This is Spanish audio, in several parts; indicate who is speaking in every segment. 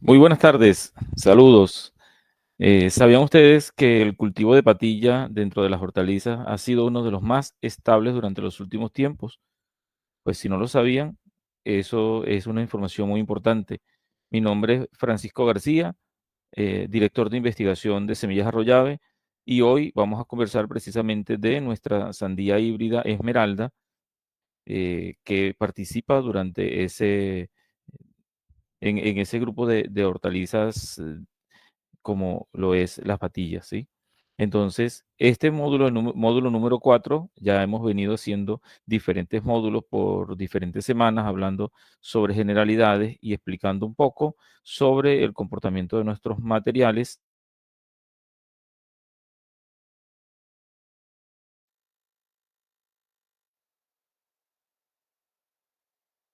Speaker 1: Muy buenas tardes, saludos. ¿Sabían ustedes que el cultivo de patilla dentro de las hortalizas ha sido uno de los más estables durante los últimos tiempos? Pues si no lo sabían, eso es una información muy importante. Mi nombre es Francisco García, director de investigación de Semillas Arroyave, y hoy vamos a conversar precisamente de nuestra sandía híbrida Esmeralda, que participa durante en ese grupo de hortalizas como lo es las patillas, ¿sí? Entonces, este módulo número 4, ya hemos venido haciendo diferentes módulos por diferentes semanas, hablando sobre generalidades y explicando un poco sobre el comportamiento de nuestros materiales.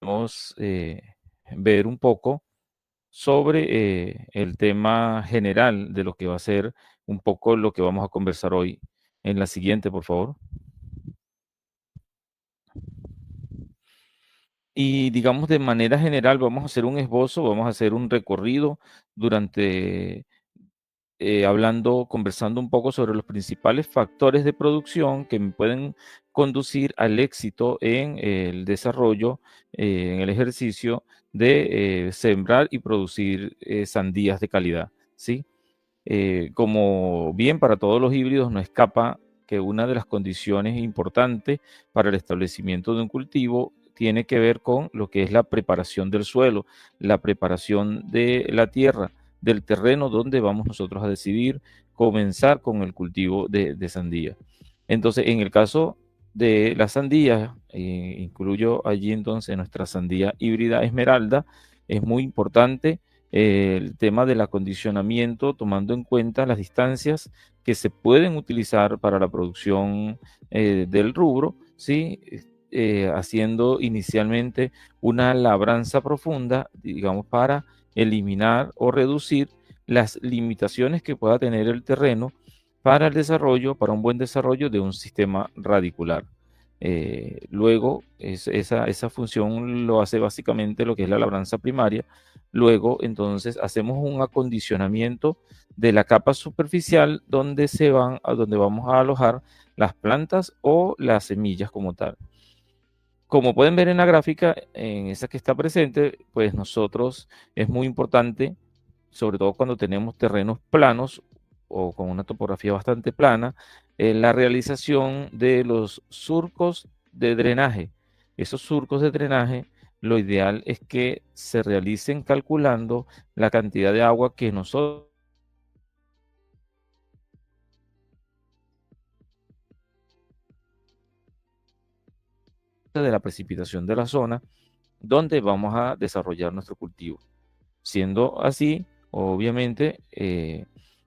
Speaker 1: Vamos ver un poco sobre el tema general de lo que va a ser un poco lo que vamos a conversar hoy. En la siguiente, por favor. Y digamos, de manera general, vamos a hacer un esbozo, vamos a hacer un recorrido durante, hablando, conversando un poco sobre los principales factores de producción que me pueden conducir al éxito en el desarrollo, en el ejercicio de sembrar y producir sandías de calidad, ¿sí? Como bien para todos los híbridos, no escapa que una de las condiciones importantes para el establecimiento de un cultivo tiene que ver con lo que es la preparación del suelo, la preparación de la tierra, del terreno donde vamos nosotros a decidir comenzar con el cultivo de sandía. Entonces, en el caso de la sandía, incluyo allí entonces nuestra sandía híbrida Esmeralda, es muy importante el tema del acondicionamiento, tomando en cuenta las distancias que se pueden utilizar para la producción del rubro, ¿sí? Haciendo inicialmente una labranza profunda, digamos, para eliminar o reducir las limitaciones que pueda tener el terreno para el desarrollo, para un buen desarrollo de un sistema radicular. Luego, esa función lo hace básicamente lo que es la labranza primaria. Luego, entonces, hacemos un acondicionamiento de la capa superficial donde vamos a alojar las plantas o las semillas como tal. Como pueden ver en la gráfica, en esa que está presente, pues nosotros es muy importante, sobre todo cuando tenemos terrenos planos o con una topografía bastante plana, la realización de los surcos de drenaje. Esos surcos de drenaje, lo ideal es que se realicen calculando la cantidad de agua que nosotros de la precipitación de la zona donde vamos a desarrollar nuestro cultivo. Siendo así, obviamente,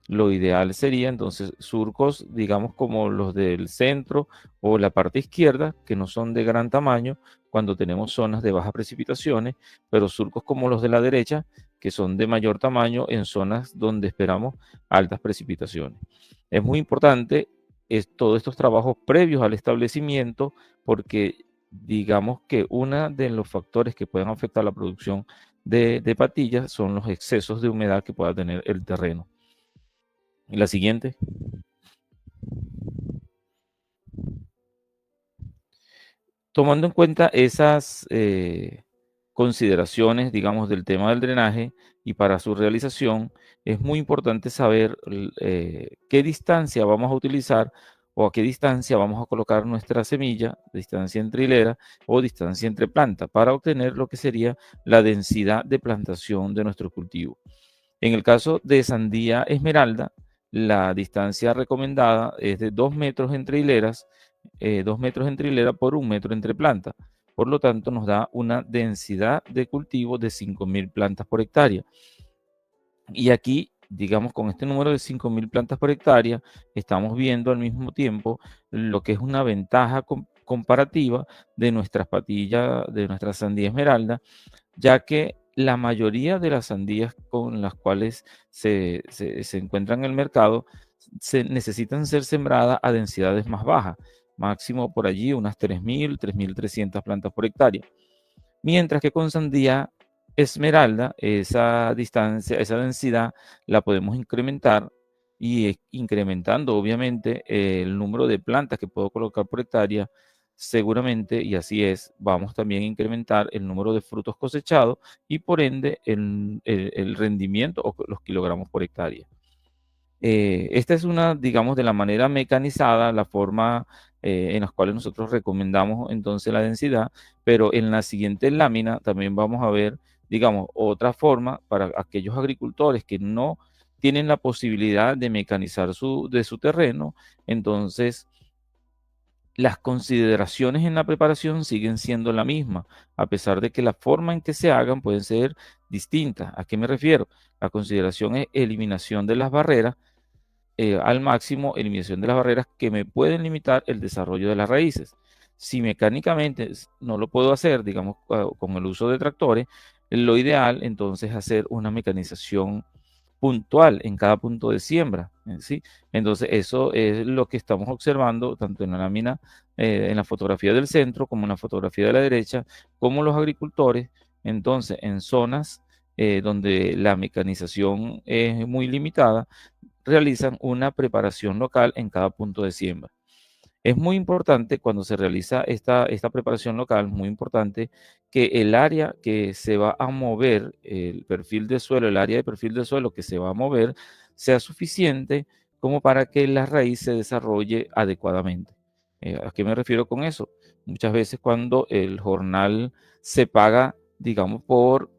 Speaker 1: lo ideal sería entonces surcos, digamos, como los del centro o la parte izquierda, que no son de gran tamaño cuando tenemos zonas de bajas precipitaciones, pero surcos como los de la derecha, que son de mayor tamaño en zonas donde esperamos altas precipitaciones. Es muy importante todos estos trabajos previos al establecimiento porque digamos que uno de los factores que pueden afectar la producción de patillas son los excesos de humedad que pueda tener el terreno. Y la siguiente, tomando en cuenta esas consideraciones, digamos, del tema del drenaje y para su realización, es muy importante saber qué distancia vamos a utilizar o a qué distancia vamos a colocar nuestra semilla, distancia entre hilera o distancia entre planta, para obtener lo que sería la densidad de plantación de nuestro cultivo. En el caso de sandía esmeralda, la distancia recomendada es de 2 metros entre hileras, 2 metros entre hilera por 1 metro entre planta. Por lo tanto, nos da una densidad de cultivo de 5.000 plantas por hectárea. Y aquí, digamos, con este número de 5.000 plantas por hectárea, estamos viendo al mismo tiempo lo que es una ventaja comparativa de nuestras patillas, de nuestra sandía esmeralda, ya que la mayoría de las sandías con las cuales se encuentran en el mercado se necesitan ser sembradas a densidades más bajas, máximo por allí unas 3.000, 3.300 plantas por hectárea. Mientras que con sandía esmeralda, esa distancia, esa densidad la podemos incrementar y incrementando obviamente el número de plantas que puedo colocar por hectárea, seguramente, y así es, vamos también a incrementar el número de frutos cosechados y por ende el rendimiento o los kilogramos por hectárea. Esta es una, digamos, de la manera mecanizada, la forma en las cuales nosotros recomendamos entonces la densidad, pero en la siguiente lámina también vamos a ver, digamos, otra forma para aquellos agricultores que no tienen la posibilidad de mecanizar de su terreno, entonces las consideraciones en la preparación siguen siendo la misma, a pesar de que la forma en que se hagan pueden ser distintas. ¿A qué me refiero? La consideración es eliminación de las barreras al máximo, eliminación de las barreras que me pueden limitar el desarrollo de las raíces. Si mecánicamente no lo puedo hacer, digamos, con el uso de tractores, lo ideal entonces es hacer una mecanización puntual en cada punto de siembra, ¿sí? Entonces, eso es lo que estamos observando tanto en la lámina, en la fotografía del centro, como en la fotografía de la derecha, como los agricultores, entonces, en zonas donde la mecanización es muy limitada, realizan una preparación local en cada punto de siembra. Es muy importante cuando se realiza esta preparación local, muy importante que el área que se va a mover, el perfil de suelo, el área de perfil de suelo que se va a mover, sea suficiente como para que la raíz se desarrolle adecuadamente. ¿A qué me refiero con eso? Muchas veces cuando el jornal se paga, digamos, por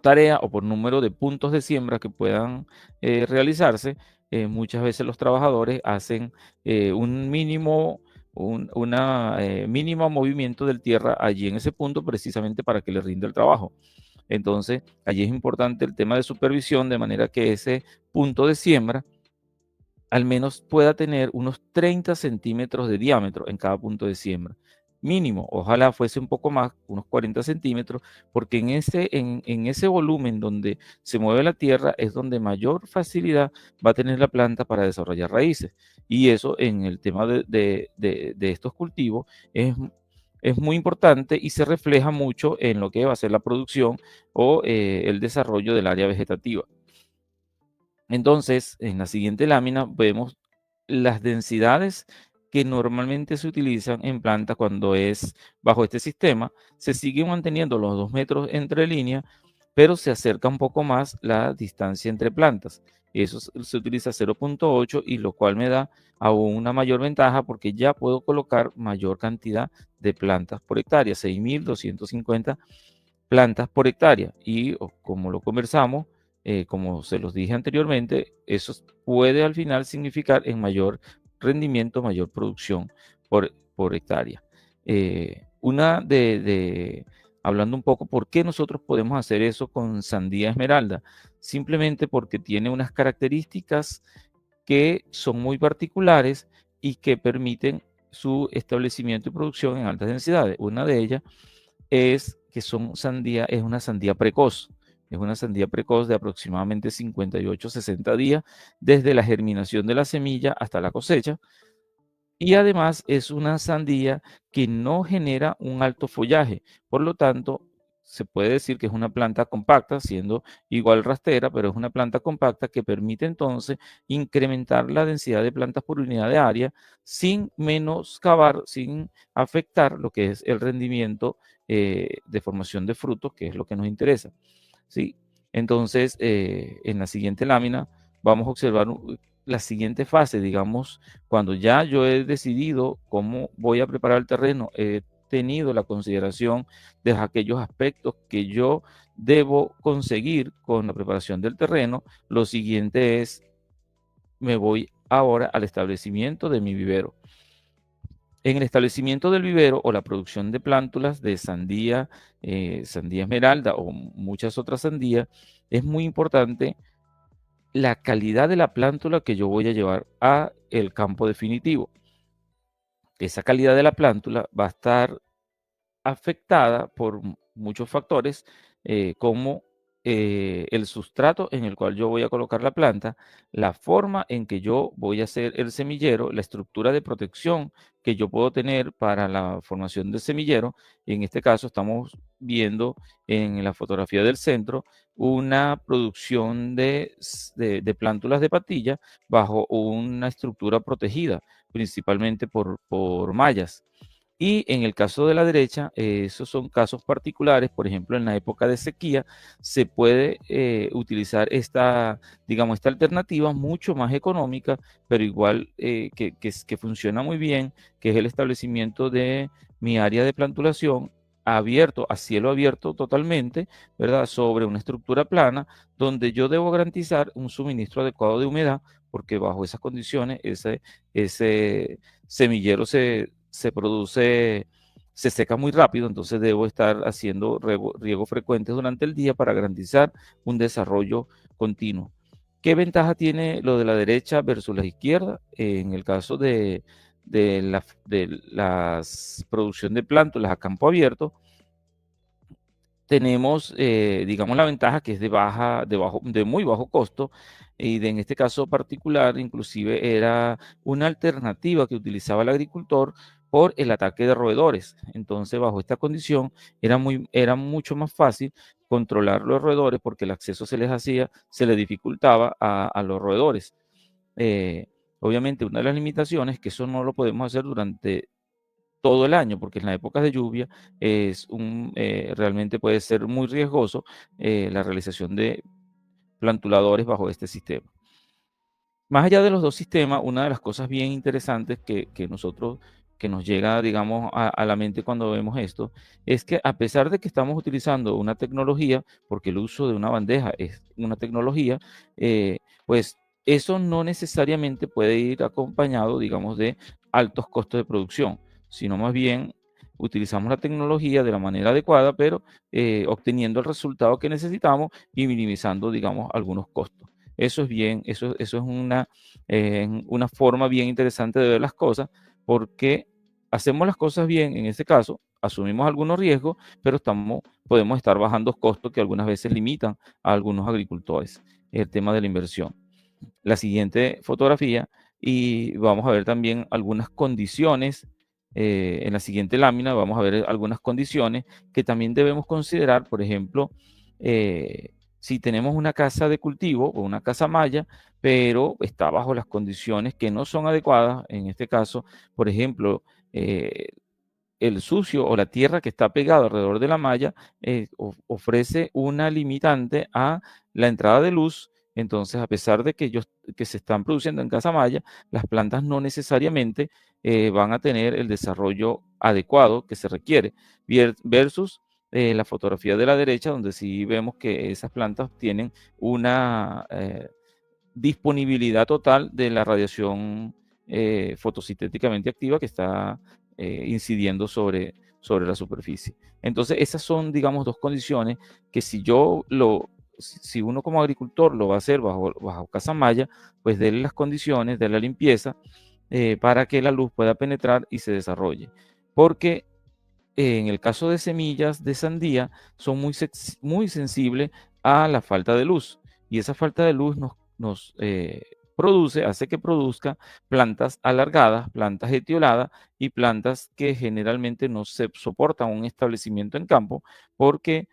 Speaker 1: tarea o por número de puntos de siembra que puedan realizarse, muchas veces los trabajadores hacen un mínimo, mínimo movimiento del tierra allí en ese punto precisamente para que le rinda el trabajo. Entonces, allí es importante el tema de supervisión de manera que ese punto de siembra al menos pueda tener unos 30 centímetros de diámetro en cada punto de siembra. Mínimo, ojalá fuese un poco más, unos 40 centímetros, porque en ese volumen donde se mueve la tierra es donde mayor facilidad va a tener la planta para desarrollar raíces. Y eso en el tema de estos cultivos es muy importante y se refleja mucho en lo que va a ser la producción o el desarrollo del área vegetativa. Entonces, en la siguiente lámina vemos las densidades que normalmente se utilizan en planta cuando es bajo este sistema. Se siguen manteniendo los 2 metros entre líneas, pero se acerca un poco más la distancia entre plantas. Eso se utiliza 0,8 y lo cual me da aún una mayor ventaja porque ya puedo colocar mayor cantidad de plantas por hectárea, 6.250 plantas por hectárea. Y como lo conversamos, como se los dije anteriormente, eso puede al final significar en mayor rendimiento, mayor producción por hectárea. Una hablando un poco, ¿por qué nosotros podemos hacer eso con sandía esmeralda? Simplemente porque tiene unas características que son muy particulares y que permiten su establecimiento y producción en altas densidades. Una de ellas es que es una sandía precoz. Es una sandía precoz de aproximadamente 58-60 días desde la germinación de la semilla hasta la cosecha. Y además es una sandía que no genera un alto follaje. Por lo tanto, se puede decir que es una planta compacta, siendo igual rastera, pero es una planta compacta que permite entonces incrementar la densidad de plantas por unidad de área sin menoscabar, sin afectar lo que es el rendimiento de formación de frutos, que es lo que nos interesa. ¿Sí? Entonces, en la siguiente lámina vamos a observar la siguiente fase, digamos, cuando ya yo he decidido cómo voy a preparar el terreno, he tenido la consideración de aquellos aspectos que yo debo conseguir con la preparación del terreno. Lo siguiente es, me voy ahora al establecimiento de mi vivero. En el establecimiento del vivero o la producción de plántulas de sandía, sandía esmeralda o muchas otras sandías, es muy importante la calidad de la plántula que yo voy a llevar a el campo definitivo. Esa calidad de la plántula va a estar afectada por muchos factores, como el sustrato en el cual yo voy a colocar la planta, la forma en que yo voy a hacer el semillero, la estructura de protección que yo puedo tener para la formación del semillero. Y en este caso estamos viendo en la fotografía del centro una producción de plántulas de patilla bajo una estructura protegida, principalmente por mallas. Y en el caso de la derecha, esos son casos particulares. Por ejemplo, en la época de sequía se puede utilizar esta, digamos, esta alternativa mucho más económica, pero igual que funciona muy bien, que es el establecimiento de mi área de plantulación abierto, a cielo abierto totalmente, ¿verdad? Sobre una estructura plana, donde yo debo garantizar un suministro adecuado de humedad, porque bajo esas condiciones ese semillero se produce, se seca muy rápido, entonces debo estar haciendo riego frecuentes durante el día para garantizar un desarrollo continuo. ¿Qué ventaja tiene lo de la derecha versus la izquierda? En el caso de la producción de plántulas a campo abierto, tenemos, digamos, la ventaja que es de muy bajo costo, y en este caso particular, inclusive era una alternativa que utilizaba el agricultor por el ataque de roedores. Entonces, bajo esta condición, era mucho más fácil controlar los roedores porque el acceso se les dificultaba a los roedores. Eh, Obviamente, una de las limitaciones es que eso no lo podemos hacer durante todo el año, porque en las épocas de lluvia realmente puede ser muy riesgoso la realización de plantuladores bajo este sistema. Más allá de los dos sistemas, una de las cosas bien interesantes que nos llega, digamos, a la mente cuando vemos esto, es que a pesar de que estamos utilizando una tecnología, porque el uso de una bandeja es una tecnología, pues eso no necesariamente puede ir acompañado, digamos, de altos costos de producción, sino más bien utilizamos la tecnología de la manera adecuada, pero obteniendo el resultado que necesitamos y minimizando, digamos, algunos costos. Eso es bien, eso es una forma bien interesante de ver las cosas, porque hacemos las cosas bien, en este caso, asumimos algunos riesgos, pero podemos estar bajando costos que algunas veces limitan a algunos agricultores, el tema de la inversión. La siguiente fotografía, y vamos a ver también algunas condiciones. En la siguiente lámina vamos a ver algunas condiciones que también debemos considerar. Por ejemplo, si tenemos una casa de cultivo o una casa maya, pero está bajo las condiciones que no son adecuadas, en este caso, por ejemplo, eh, el sucio o la tierra que está pegada alrededor de la malla ofrece una limitante a la entrada de luz. Entonces, a pesar de que se están produciendo en casa malla, las plantas no necesariamente van a tener el desarrollo adecuado que se requiere, versus la fotografía de la derecha, donde sí vemos que esas plantas tienen una disponibilidad total de la radiación fotosintéticamente activa que está incidiendo sobre la superficie. Entonces, esas son, digamos, dos condiciones que si uno como agricultor lo va a hacer bajo casa malla, pues déle las condiciones de la limpieza para que la luz pueda penetrar y se desarrolle. Porque en el caso de semillas de sandía, son muy sensibles a la falta de luz, y esa falta de luz hace que produzca plantas alargadas, plantas etioladas y plantas que generalmente no se soportan un establecimiento en campo, porque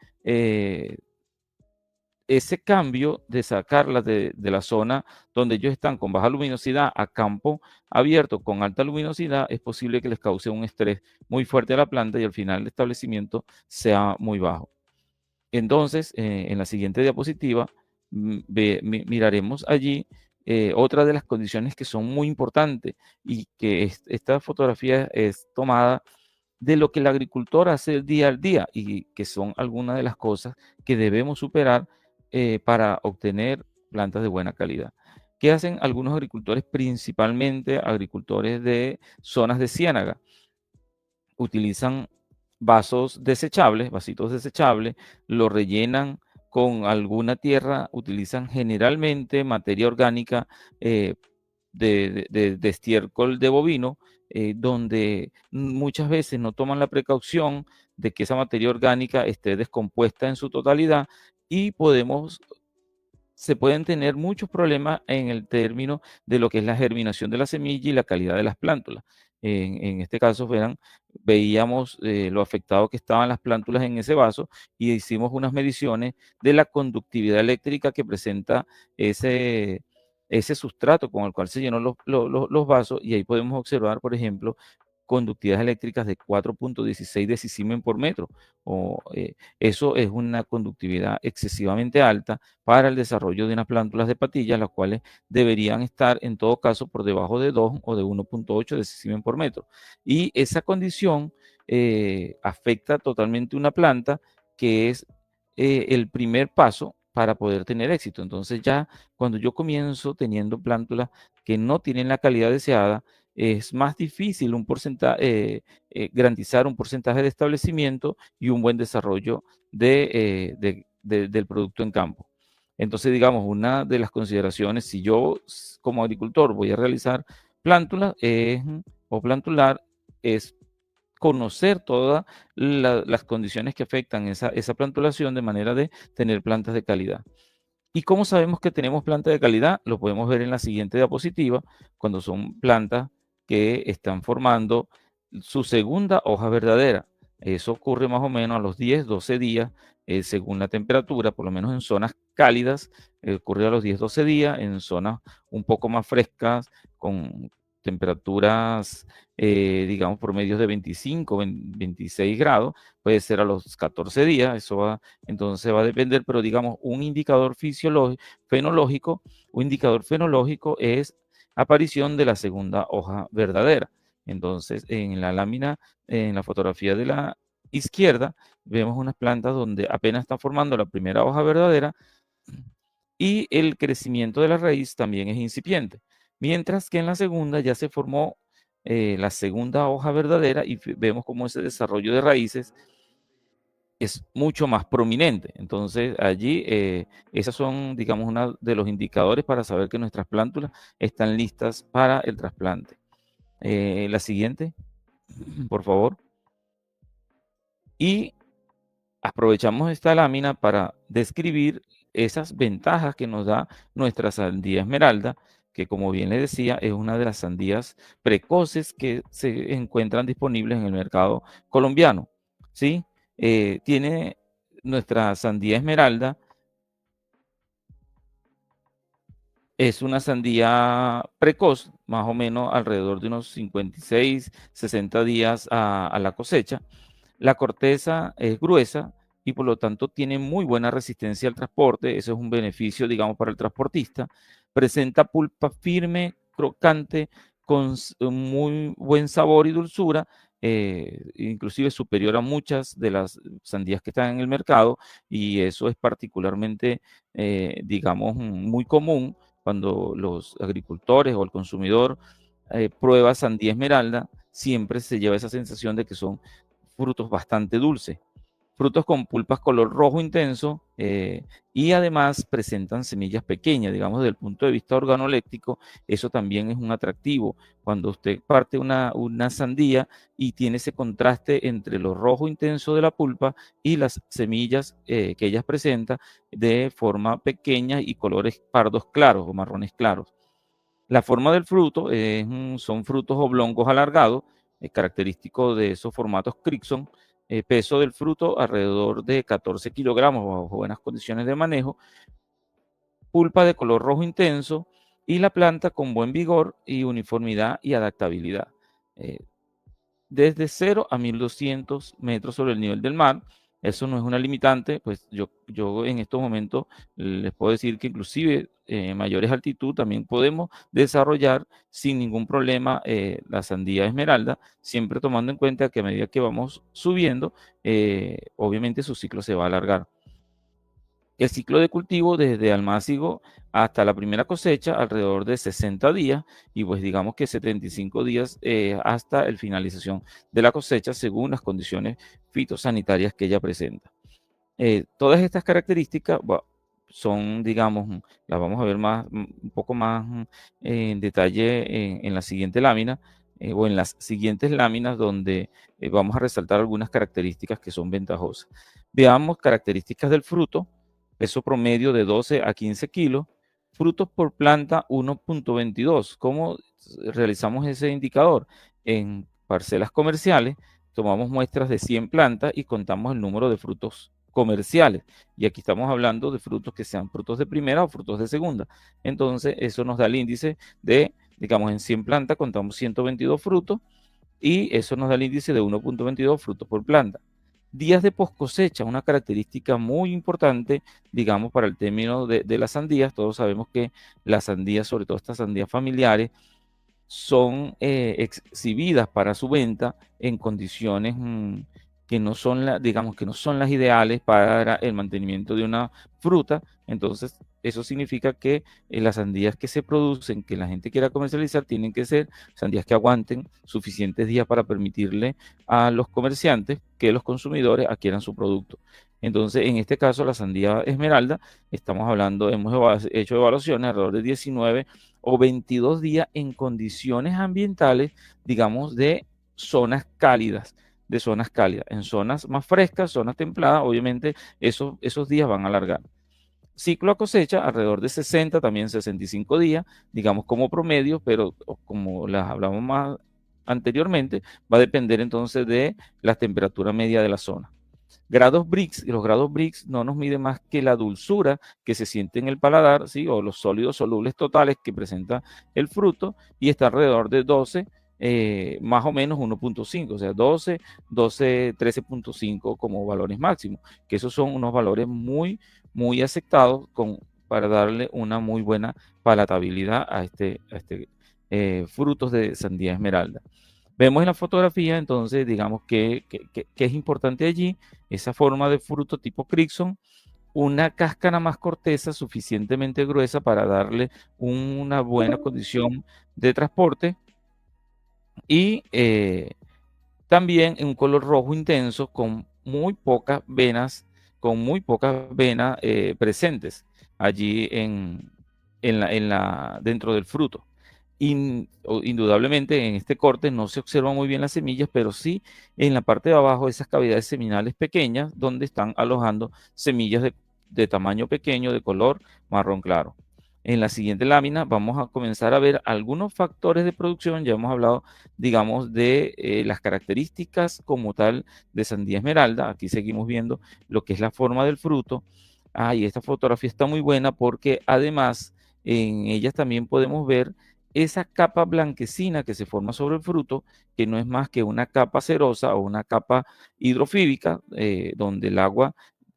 Speaker 1: ese cambio de sacarlas de la zona donde ellos están con baja luminosidad a campo abierto con alta luminosidad, es posible que les cause un estrés muy fuerte a la planta y al final el establecimiento sea muy bajo. Entonces, en la siguiente diapositiva, miraremos allí otra de las condiciones que son muy importantes, y que esta fotografía es tomada de lo que el agricultor hace día al día, y que son algunas de las cosas que debemos superar para obtener plantas de buena calidad. ¿Qué hacen algunos agricultores, principalmente agricultores de zonas de ciénaga? Utilizan vasitos desechables, lo rellenan con alguna tierra, utilizan generalmente materia orgánica eh, de estiércol de bovino, donde muchas veces no toman la precaución de que esa materia orgánica esté descompuesta en su totalidad, y se pueden tener muchos problemas en el término de lo que es la germinación de la semilla y la calidad de las plántulas. En este caso, veíamos lo afectado que estaban las plántulas en ese vaso y hicimos unas mediciones de la conductividad eléctrica que presenta ese, ese sustrato con el cual se llenó los vasos, y ahí podemos observar, por ejemplo, conductividades eléctricas de 4.16 decisimen por metro. Eso es una conductividad excesivamente alta para el desarrollo de unas plántulas de patillas, las cuales deberían estar en todo caso por debajo de 2 o de 1.8 decisimen por metro. Y esa condición afecta totalmente una planta, que es el primer paso para poder tener éxito. Entonces ya cuando yo comienzo teniendo plántulas que no tienen la calidad deseada, es más difícil garantizar un porcentaje de establecimiento y un buen desarrollo del producto en campo. Entonces, digamos, una de las consideraciones, si yo como agricultor voy a realizar plántulas o plantular, es conocer todas las condiciones que afectan esa plantulación, de manera de tener plantas de calidad. ¿Y cómo sabemos que tenemos planta de calidad? Lo podemos ver en la siguiente diapositiva, cuando son plantas que están formando su segunda hoja verdadera. Eso ocurre más o menos a los 10, 12 días, según la temperatura, por lo menos en zonas cálidas, ocurre a los 10, 12 días, en zonas un poco más frescas, con temperaturas, digamos, promedios de 25, 26 grados, puede ser a los 14 días. Entonces va a depender, pero digamos, un indicador fenológico, un indicador fenológico es aparición de la segunda hoja verdadera. Entonces, en la lámina, en la fotografía de la izquierda, vemos unas plantas donde apenas están formando la primera hoja verdadera y el crecimiento de la raíz también es incipiente. Mientras que en la segunda ya se formó la segunda hoja verdadera, y vemos cómo ese desarrollo de raíces es mucho más prominente. Entonces, allí, esos son, digamos, uno de los indicadores para saber que nuestras plántulas están listas para el trasplante. La siguiente, por favor. Y aprovechamos esta lámina para describir esas ventajas que nos da nuestra sandía esmeralda, que, como bien les decía, es una de las sandías precoces que se encuentran disponibles en el mercado colombiano, ¿sí? Tiene nuestra sandía esmeralda. Es una sandía precoz, más o menos alrededor de unos 56, 60 días a la cosecha. La corteza es gruesa y por lo tanto tiene muy buena resistencia al transporte. Eso es un beneficio, digamos, para el transportista. Presenta pulpa firme, crocante, con muy buen sabor y dulzura, inclusive superior a muchas de las sandías que están en el mercado, y eso es particularmente, digamos, muy común cuando los agricultores o el consumidor prueba sandía esmeralda. Siempre se lleva esa sensación de que son frutos bastante dulces, frutos con pulpas color rojo intenso, y además presentan semillas pequeñas. Digamos, desde el punto de vista organoléptico, eso también es un atractivo. Cuando usted parte una sandía y tiene ese contraste entre lo rojo intenso de la pulpa y las semillas que ellas presentan de forma pequeña y colores pardos claros o marrones claros. La forma del fruto son frutos oblongos alargados, característico de esos formatos Crickson. Peso del fruto alrededor de 14 kilogramos bajo buenas condiciones de manejo. Pulpa de color rojo intenso y la planta con buen vigor y uniformidad y adaptabilidad. Eh, Desde 0 a 1200 metros sobre el nivel del mar. Eso no es una limitante, pues yo en estos momentos les puedo decir que inclusive en mayores altitudes también podemos desarrollar sin ningún problema la sandía esmeralda, siempre tomando en cuenta que a medida que vamos subiendo, obviamente su ciclo se va a alargar. El ciclo de cultivo desde almácigo hasta la primera cosecha, alrededor de 60 días, y pues digamos que 75 días hasta la finalización de la cosecha, según las condiciones fitosanitarias que ella presenta. Todas estas características son, digamos, las vamos a ver un poco más en detalle en la siguiente lámina, o en las siguientes láminas, donde vamos a resaltar algunas características que son ventajosas. Veamos características del fruto. peso promedio de 12 a 15 kilos, frutos por planta 1.22. ¿Cómo realizamos ese indicador? En parcelas comerciales tomamos muestras de 100 plantas y contamos el número de frutos comerciales. Y aquí estamos hablando de frutos que sean frutos de primera o frutos de segunda. Entonces, eso nos da el índice de, digamos, en 100 plantas contamos 122 frutos y eso nos da el índice de 1.22 frutos por planta. Días de post cosecha, una característica muy importante, digamos, para el término de las sandías. Todos sabemos que las sandías, sobre todo estas sandías familiares, son exhibidas para su venta en condiciones que no son, digamos, que no son las ideales para el mantenimiento de una fruta. Entonces, eso significa que las sandías que se producen, que la gente quiera comercializar, tienen que ser sandías que aguanten suficientes días para permitirle a los comerciantes que los consumidores adquieran su producto. Entonces, en este caso, la sandía esmeralda, estamos hablando, hemos hecho evaluaciones alrededor de 19 o 22 días en condiciones ambientales, digamos, de zonas cálidas, En zonas más frescas, zonas templadas, obviamente esos días van a alargar. Ciclo a cosecha, alrededor de 60, también 65 días, digamos como promedio, pero como las hablamos más anteriormente, va a depender entonces de la temperatura media de la zona. Grados Brix, y los grados Brix no nos mide más que la dulzura que se siente en el paladar, ¿sí? O los sólidos solubles totales que presenta el fruto, y está alrededor de 12, más o menos 1.5, o sea, 12, 13.5 como valores máximos, que esos son unos valores muy aceptados para darle una muy buena palatabilidad a este frutos de sandía esmeralda. Vemos en la fotografía, entonces, digamos que es importante allí esa forma de fruto tipo Crixon, una cáscara más corteza suficientemente gruesa para darle una buena condición de transporte y también en un color rojo intenso con muy pocas venas presentes allí dentro del fruto. Indudablemente en este corte no se observan muy bien las semillas, pero sí en la parte de abajo esas cavidades seminales pequeñas donde están alojando semillas de tamaño pequeño, de color marrón claro. En la siguiente lámina vamos a comenzar a ver algunos factores de producción. Ya hemos hablado, digamos, de las características como tal de sandía esmeralda. Aquí seguimos viendo lo que es la forma del fruto. Y esta fotografía está muy buena porque además en ellas también podemos ver esa capa blanquecina que se forma sobre el fruto, que no es más que una capa cerosa o una capa hidrofílica, donde el agua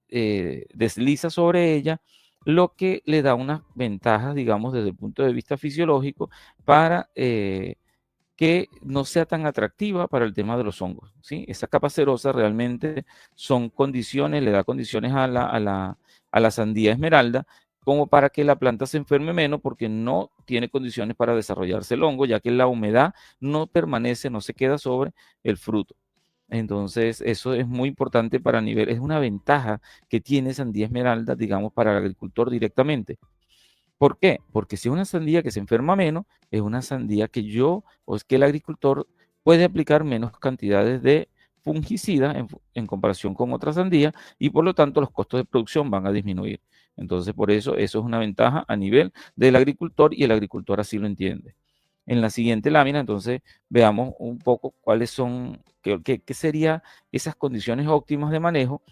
Speaker 1: desliza sobre ella, lo que le da unas ventajas, digamos, desde el punto de vista fisiológico, para que no sea tan atractiva para el tema de los hongos, ¿sí? Esa capa cerosa realmente son condiciones, le da condiciones a la sandía esmeralda como para que la planta se enferme menos porque no tiene condiciones para desarrollarse el hongo, ya que la humedad no permanece, no se queda sobre el fruto. Entonces, eso es muy importante es una ventaja que tiene sandía esmeralda, digamos, para el agricultor directamente. ¿Por qué? Porque si es una sandía que se enferma menos, es una sandía o es que el agricultor puede aplicar menos cantidades de fungicida en comparación con otra sandía y por lo tanto los costos de producción van a disminuir. Entonces, por eso es una ventaja a nivel del agricultor y el agricultor así lo entiende. En la siguiente lámina, entonces, veamos un poco cuáles son, qué serían esas condiciones óptimas de manejo.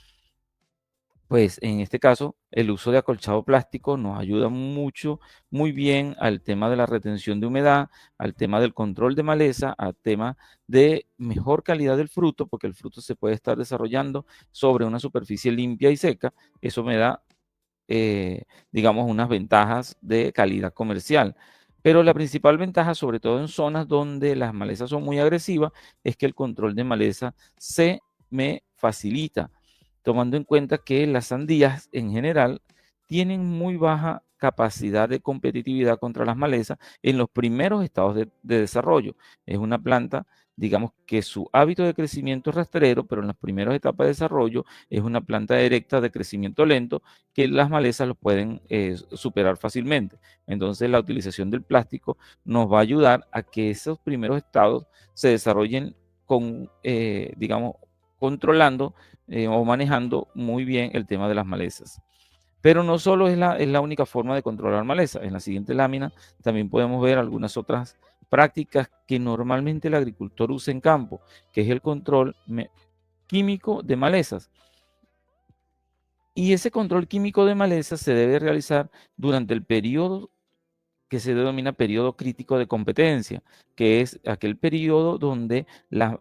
Speaker 1: Pues en este caso, el uso de acolchado plástico nos ayuda mucho, muy bien al tema de la retención de humedad, al tema del control de maleza, al tema de mejor calidad del fruto, porque el fruto se puede estar desarrollando sobre una superficie limpia y seca. Eso me da, digamos, unas ventajas de calidad comercial. Pero la principal ventaja, sobre todo en zonas donde las malezas son muy agresivas, es que el control de maleza se me facilita tomando en cuenta que las sandías en general tienen muy baja capacidad de competitividad contra las malezas en los primeros estados de desarrollo. Es una planta, digamos que su hábito de crecimiento es rastrero, pero en las primeras etapas de desarrollo es una planta directa de crecimiento lento que las malezas lo pueden superar fácilmente. Entonces la utilización del plástico nos va a ayudar a que esos primeros estados se desarrollen digamos, controlando o manejando muy bien el tema de las malezas. Pero no solo es la única forma de controlar maleza. En la siguiente lámina también podemos ver algunas otras prácticas que normalmente el agricultor usa en campo, que es el control químico de malezas. Y ese control químico de malezas se debe realizar durante el periodo que se denomina periodo crítico de competencia, que es aquel periodo donde la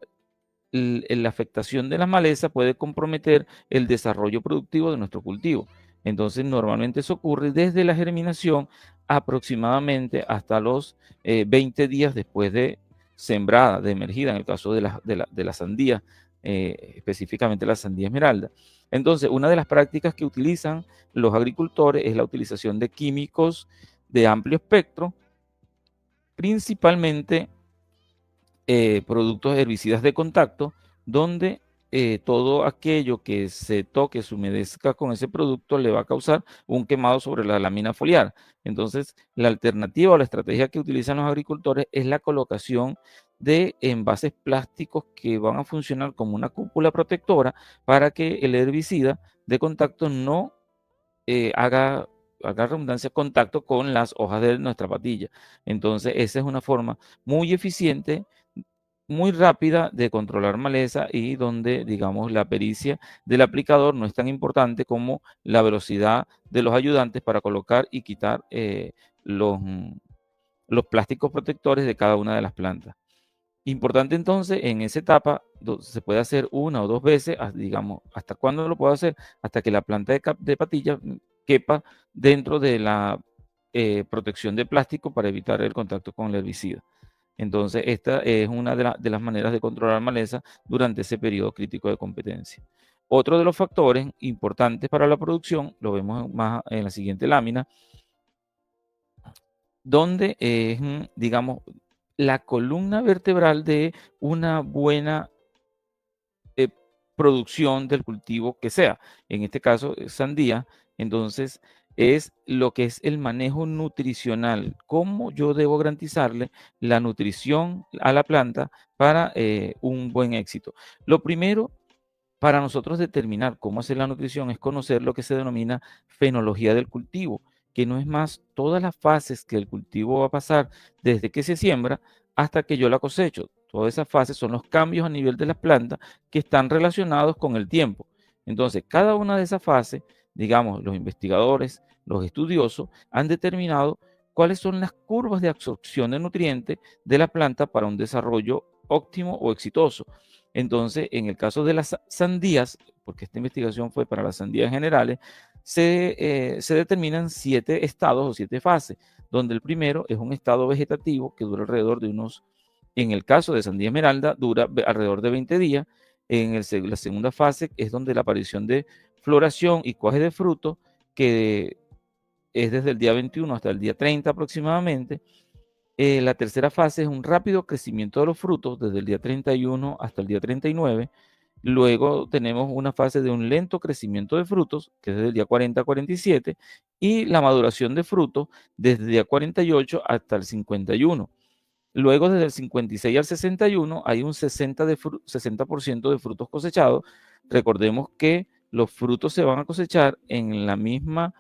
Speaker 1: afectación de la maleza puede comprometer el desarrollo productivo de nuestro cultivo. Entonces, normalmente eso ocurre desde la germinación aproximadamente hasta los 20 días después de sembrada, de emergida, en el caso de la sandía, específicamente la sandía esmeralda. Entonces, una de las prácticas que utilizan los agricultores es la utilización de químicos de amplio espectro, principalmente productos herbicidas de contacto, donde todo aquello que se toque, se humedezca con ese producto, le va a causar un quemado sobre la lámina foliar. Entonces, la alternativa o la estrategia que utilizan los agricultores es la colocación de envases plásticos que van a funcionar como una cúpula protectora para que el herbicida de contacto no haga redundancia, contacto con las hojas de nuestra patilla. Entonces, esa es una forma muy eficiente, muy rápida de controlar maleza y donde, digamos, la pericia del aplicador no es tan importante como la velocidad de los ayudantes para colocar y quitar los plásticos protectores de cada una de las plantas. Importante entonces en esa etapa se puede hacer una o dos veces, digamos, ¿hasta cuándo lo puedo hacer? Hasta que la planta de patilla quepa dentro de la protección de plástico para evitar el contacto con el herbicida. Entonces, esta es una de las maneras de controlar maleza durante ese periodo crítico de competencia. Otro de los factores importantes para la producción, lo vemos más en la siguiente lámina, donde es, digamos, la columna vertebral de una buena eh, producción del cultivo que sea. En este caso, sandía. Entonces, es lo que es el manejo nutricional. ¿Cómo yo debo garantizarle la nutrición a la planta para un buen éxito? Lo primero para nosotros determinar cómo hacer la nutrición es conocer lo que se denomina fenología del cultivo, que no es más todas las fases que el cultivo va a pasar desde que se siembra hasta que yo la cosecho. Todas esas fases son los cambios a nivel de las plantas que están relacionados con el tiempo. Entonces, cada una de esas fases, digamos, los investigadores, los estudiosos, han determinado cuáles son las curvas de absorción de nutrientes de la planta para un desarrollo óptimo o exitoso. Entonces, en el caso de las sandías, porque esta investigación fue para las sandías generales, se determinan 7 estados o 7 fases, donde el primero es un estado vegetativo que dura alrededor de unos, en el caso de sandía esmeralda, dura alrededor de 20 días. La segunda fase es donde la aparición de floración y cuaje de fruto, que es desde el día 21 hasta el día 30 aproximadamente. La tercera fase es un rápido crecimiento de los frutos desde el día 31 hasta el día 39. Luego tenemos una fase de un lento crecimiento de frutos, que es desde el día 40 a 47, y la maduración de frutos desde el día 48 hasta el 51. Luego, desde el 56 al 61, hay un 60% de frutos cosechados. Recordemos que los frutos se van a cosechar en la misma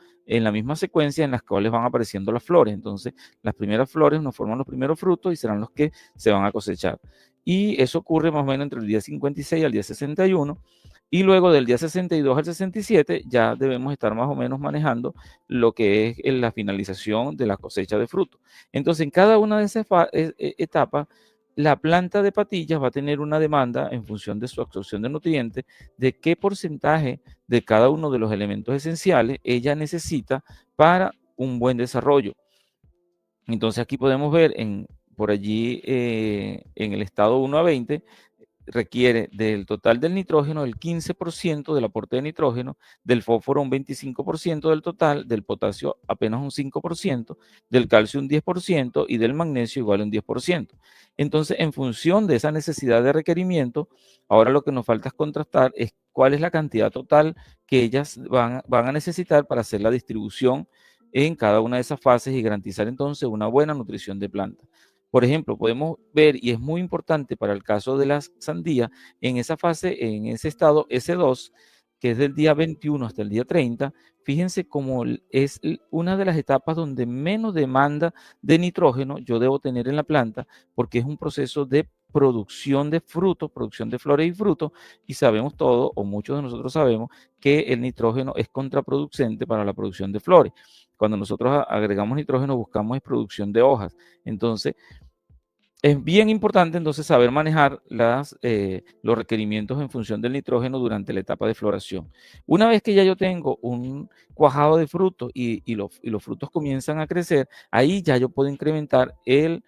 Speaker 1: secuencia en las cuales van apareciendo las flores. Entonces, las primeras flores nos forman los primeros frutos y serán los que se van a cosechar. Y eso ocurre más o menos entre el día 56 al día 61. Y luego del día 62 al 67 ya debemos estar más o menos manejando lo que es la finalización de la cosecha de frutos. Entonces, en cada una de esas etapas, la planta de patillas va a tener una demanda en función de su absorción de nutrientes, de qué porcentaje de cada uno de los elementos esenciales ella necesita para un buen desarrollo. Entonces, aquí podemos ver por allí en el estado 1 a 20, requiere del total del nitrógeno el 15% del aporte de nitrógeno, del fósforo un 25% del total, del potasio apenas un 5%, del calcio un 10% y del magnesio igual a un 10%. Entonces, en función de esa necesidad de requerimiento, ahora lo que nos falta es contrastar es cuál es la cantidad total que ellas van a necesitar para hacer la distribución en cada una de esas fases y garantizar entonces una buena nutrición de planta. Por ejemplo, podemos ver, y es muy importante para el caso de las sandías, en esa fase, en ese estado S2, que es del día 21 hasta el día 30, fíjense cómo es una de las etapas donde menos demanda de nitrógeno yo debo tener en la planta, porque es un proceso de producción de frutos, producción de flores y frutos, y sabemos todo, o muchos de nosotros sabemos, que el nitrógeno es contraproducente para la producción de flores. Cuando nosotros agregamos nitrógeno, buscamos es producción de hojas. Entonces, es bien importante entonces saber manejar los requerimientos en función del nitrógeno durante la etapa de floración. Una vez que ya yo tengo un cuajado de frutos y los frutos comienzan a crecer, ahí ya yo puedo incrementar el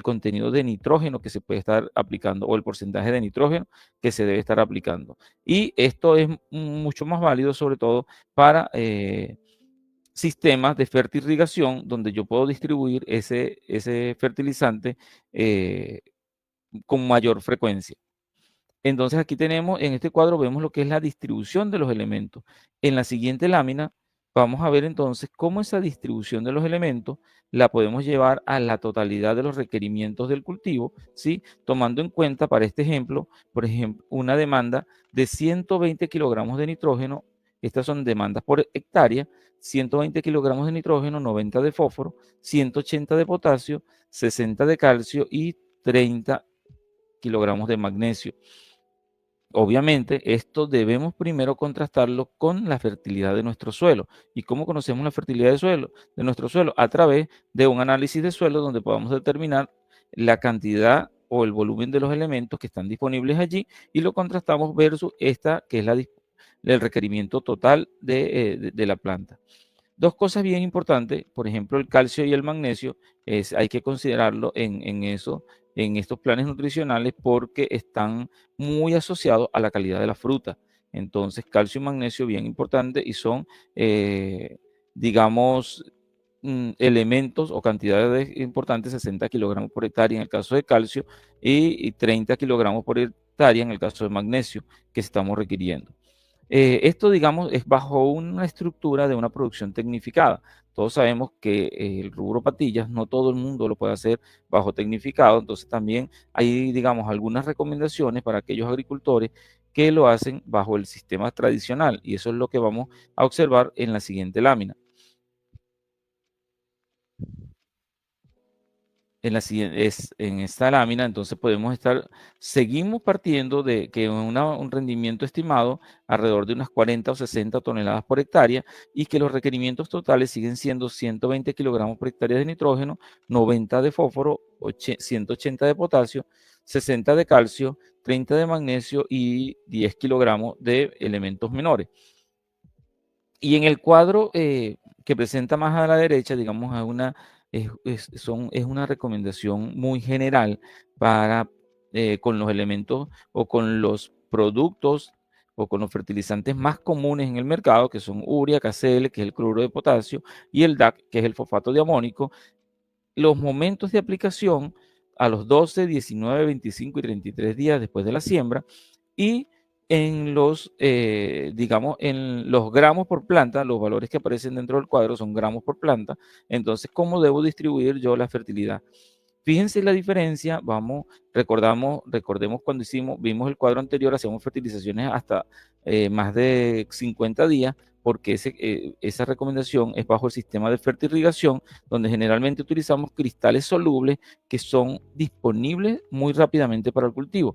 Speaker 1: contenido de nitrógeno que se puede estar aplicando o el porcentaje de nitrógeno que se debe estar aplicando. Y esto es mucho más válido sobre todo para sistemas de fertirrigación donde yo puedo distribuir ese fertilizante eh, con mayor frecuencia. Entonces aquí tenemos, en este cuadro vemos lo que es la distribución de los elementos. En la siguiente lámina vamos a ver entonces cómo esa distribución de los elementos la podemos llevar a la totalidad de los requerimientos del cultivo, ¿sí? Tomando en cuenta para este ejemplo, por ejemplo, una demanda de 120 kilogramos de nitrógeno. Estas son demandas por hectárea: 120 kilogramos de nitrógeno, 90 de fósforo, 180 de potasio, 60 de calcio y 30 kilogramos de magnesio. Obviamente, esto debemos primero contrastarlo con la fertilidad de nuestro suelo. ¿Y cómo conocemos la fertilidad de nuestro suelo? A través de un análisis de suelo donde podamos determinar la cantidad o el volumen de los elementos que están disponibles allí y lo contrastamos versus esta que es el requerimiento total de la planta. Dos cosas bien importantes, por ejemplo, el calcio y el magnesio, hay que considerarlo en estos planes nutricionales porque están muy asociados a la calidad de la fruta. Entonces, calcio y magnesio bien importante y son, digamos, elementos o cantidades importantes: 60 kilogramos por hectárea en el caso de calcio y 30 kilogramos por hectárea en el caso de magnesio que estamos requiriendo. Esto, digamos, es bajo una estructura de una producción tecnificada. Todos sabemos que el rubro patillas, no todo el mundo lo puede hacer bajo tecnificado, entonces también hay, digamos, algunas recomendaciones para aquellos agricultores que lo hacen bajo el sistema tradicional, y eso es lo que vamos a observar en la siguiente lámina. En esta lámina, entonces seguimos partiendo de que un rendimiento estimado alrededor de unas 40 o 60 toneladas por hectárea y que los requerimientos totales siguen siendo 120 kilogramos por hectárea de nitrógeno, 90 de fósforo, 180 de potasio, 60 de calcio, 30 de magnesio y 10 kilogramos de elementos menores. Y en el cuadro que presenta más a la derecha, digamos, es una recomendación muy general para con los elementos o con los productos o con los fertilizantes más comunes en el mercado, que son urea, KCl, que es el cloruro de potasio, y el DAC, que es el fosfato de amónico. Los momentos de aplicación a los 12, 19, 25 y 33 días después de la siembra, y digamos, en los gramos por planta, los valores que aparecen dentro del cuadro son gramos por planta. Entonces, ¿cómo debo distribuir yo la fertilidad? Fíjense la diferencia, recordemos cuando vimos el cuadro anterior, hacíamos fertilizaciones hasta más de 50 días, porque esa recomendación es bajo el sistema de fertirrigación, donde generalmente utilizamos cristales solubles que son disponibles muy rápidamente para el cultivo.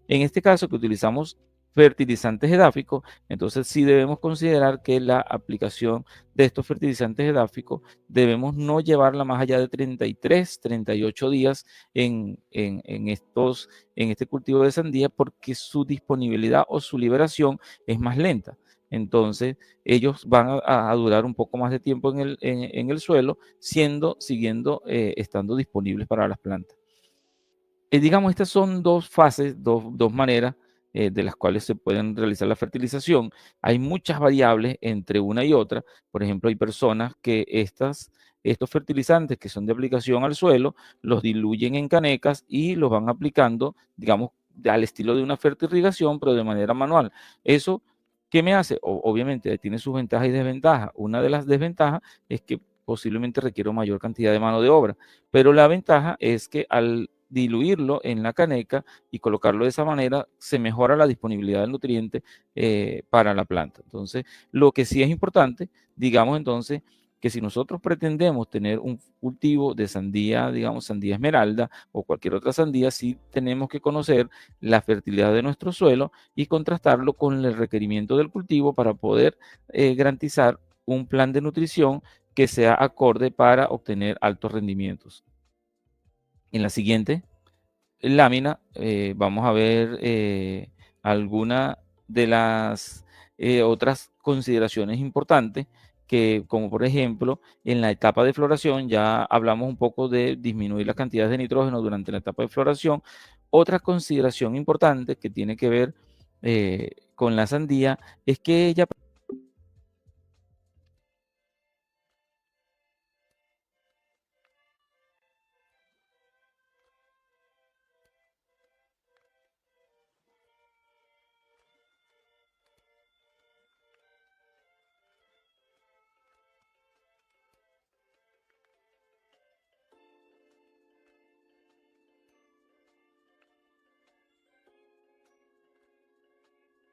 Speaker 1: En este caso, que utilizamos fertilizantes edáficos, entonces sí debemos considerar que la aplicación de estos fertilizantes edáficos debemos no llevarla más allá de 33, 38 días en este cultivo de sandía, porque su disponibilidad o su liberación es más lenta. Entonces, ellos van a durar un poco más de tiempo en el suelo, estando disponibles para las plantas. Digamos, estas son dos fases, dos maneras de las cuales se pueden realizar la fertilización. Hay muchas variables entre una y otra. Por ejemplo, hay personas que estos fertilizantes que son de aplicación al suelo, los diluyen en canecas y los van aplicando, digamos, al estilo de una fertirrigación, pero de manera manual. Eso, ¿qué me hace? Obviamente tiene sus ventajas y desventajas. Una de las desventajas es que posiblemente requiere mayor cantidad de mano de obra, pero la ventaja es que al diluirlo en la caneca y colocarlo de esa manera, se mejora la disponibilidad del nutriente para la planta. Entonces, lo que sí es importante, digamos entonces, que si nosotros pretendemos tener un cultivo de sandía, digamos sandía esmeralda o cualquier otra sandía, sí tenemos que conocer la fertilidad de nuestro suelo y contrastarlo con el requerimiento del cultivo para poder garantizar un plan de nutrición que sea acorde para obtener altos rendimientos. En la siguiente lámina vamos a ver algunas de las otras consideraciones importantes que, como por ejemplo, en la etapa de floración ya hablamos un poco de disminuir las cantidades de nitrógeno durante la etapa de floración. Otra consideración importante que tiene que ver con la sandía es que ella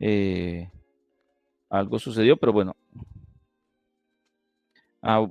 Speaker 1: eh, algo sucedió, pero bueno,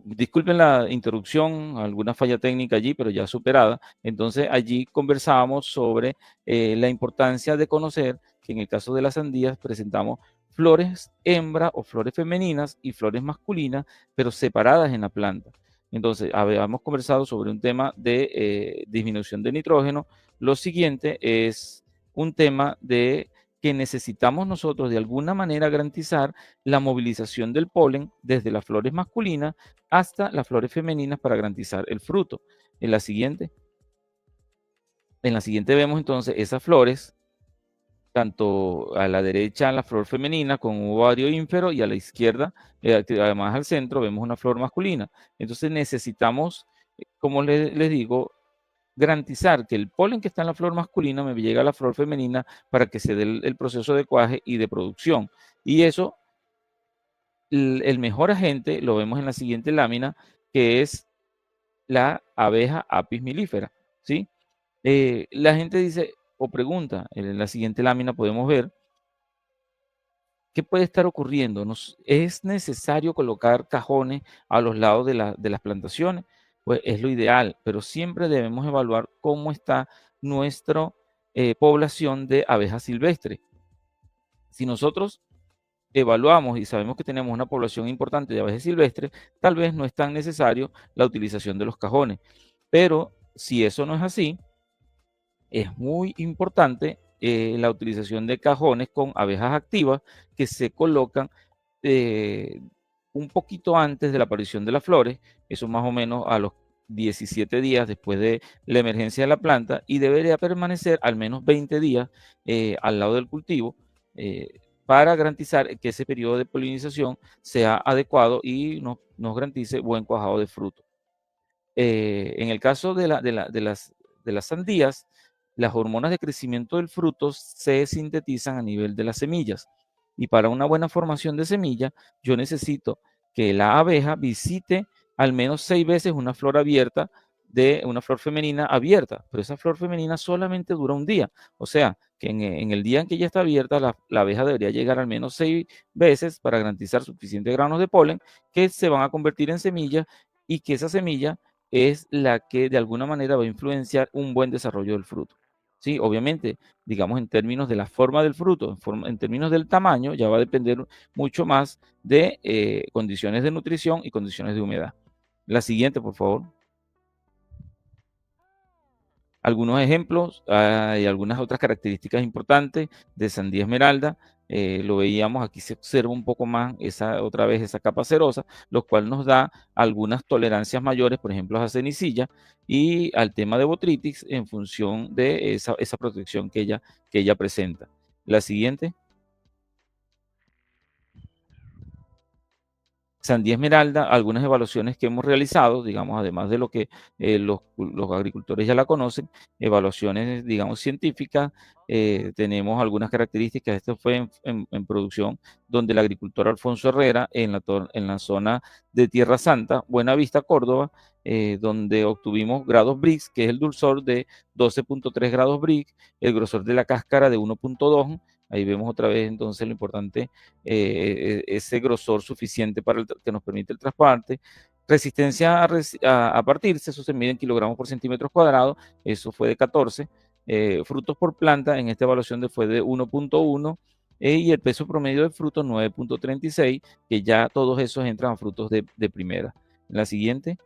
Speaker 1: disculpen la interrupción, alguna falla técnica allí, pero ya superada. Entonces, allí conversábamos sobre la importancia de conocer que en el caso de las sandías presentamos flores hembra o flores femeninas y flores masculinas, pero separadas en la planta. Entonces, habíamos conversado sobre un tema de disminución de nitrógeno. Lo siguiente es un tema de que necesitamos nosotros de alguna manera garantizar la movilización del polen desde las flores masculinas hasta las flores femeninas para garantizar el fruto. En la siguiente, en la siguiente vemos entonces esas flores, tanto a la derecha la flor femenina con un ovario ínfero y a la izquierda, además al centro, vemos una flor masculina. Entonces necesitamos, como les digo, garantizar que el polen que está en la flor masculina me llegue a la flor femenina para que se dé el proceso de cuaje y de producción. Y eso, el mejor agente, lo vemos en la siguiente lámina, que es la abeja Apis mellifera, ¿sí? La gente dice o pregunta, en la siguiente lámina podemos ver qué puede estar ocurriendo. ¿Es necesario colocar cajones a los lados de las plantaciones? Pues es lo ideal, pero siempre debemos evaluar cómo está nuestra población de abejas silvestres. Si nosotros evaluamos y sabemos que tenemos una población importante de abejas silvestres, tal vez no es tan necesario la utilización de los cajones. Pero si eso no es así, es muy importante la utilización de cajones con abejas activas que se colocan eh, un poquito antes de la aparición de las flores, eso más o menos a los 17 días después de la emergencia de la planta y debería permanecer al menos 20 días al lado del cultivo eh, para garantizar que ese periodo de polinización sea adecuado y nos garantice buen cuajado de fruto. En el caso de las sandías, las hormonas de crecimiento del fruto se sintetizan a nivel de las semillas. Y para una buena formación de semilla, yo necesito que la abeja visite al menos 6 veces una flor abierta de una flor femenina abierta, pero esa flor femenina solamente dura un día. O sea, que en el día en que ella está abierta, la abeja debería llegar al menos 6 veces para garantizar suficientes granos de polen que se van a convertir en semillas y que esa semilla es la que de alguna manera va a influenciar un buen desarrollo del fruto. Sí, obviamente, digamos en términos de la forma del fruto, en términos del tamaño, ya va a depender mucho más de condiciones de nutrición y condiciones de humedad. La siguiente, por favor. Algunos ejemplos, hay algunas otras características importantes de sandía esmeralda. Lo veíamos, aquí se observa un poco más otra vez esa capa cerosa, lo cual nos da algunas tolerancias mayores, por ejemplo, a cenicilla y al tema de botritis en función de esa protección que ella presenta. La siguiente. Sandía esmeralda, algunas evaluaciones que hemos realizado, digamos, además de lo que los agricultores ya la conocen, evaluaciones, digamos, científicas, tenemos algunas características. Esto fue en producción donde el agricultor Alfonso Herrera, en la zona de Tierra Santa, Buenavista, Córdoba, donde obtuvimos grados Brix, que es el dulzor de 12.3 grados Brix, el grosor de la cáscara de 1.2. Ahí vemos otra vez entonces lo importante, ese grosor suficiente para que nos permite el trasplante. Resistencia a partirse, eso se mide en kilogramos por centímetros cuadrados, eso fue de 14. Frutos por planta, en esta evaluación fue de 1.1, y el peso promedio de frutos 9.36, que ya todos esos entran a frutos de primera. La siguiente.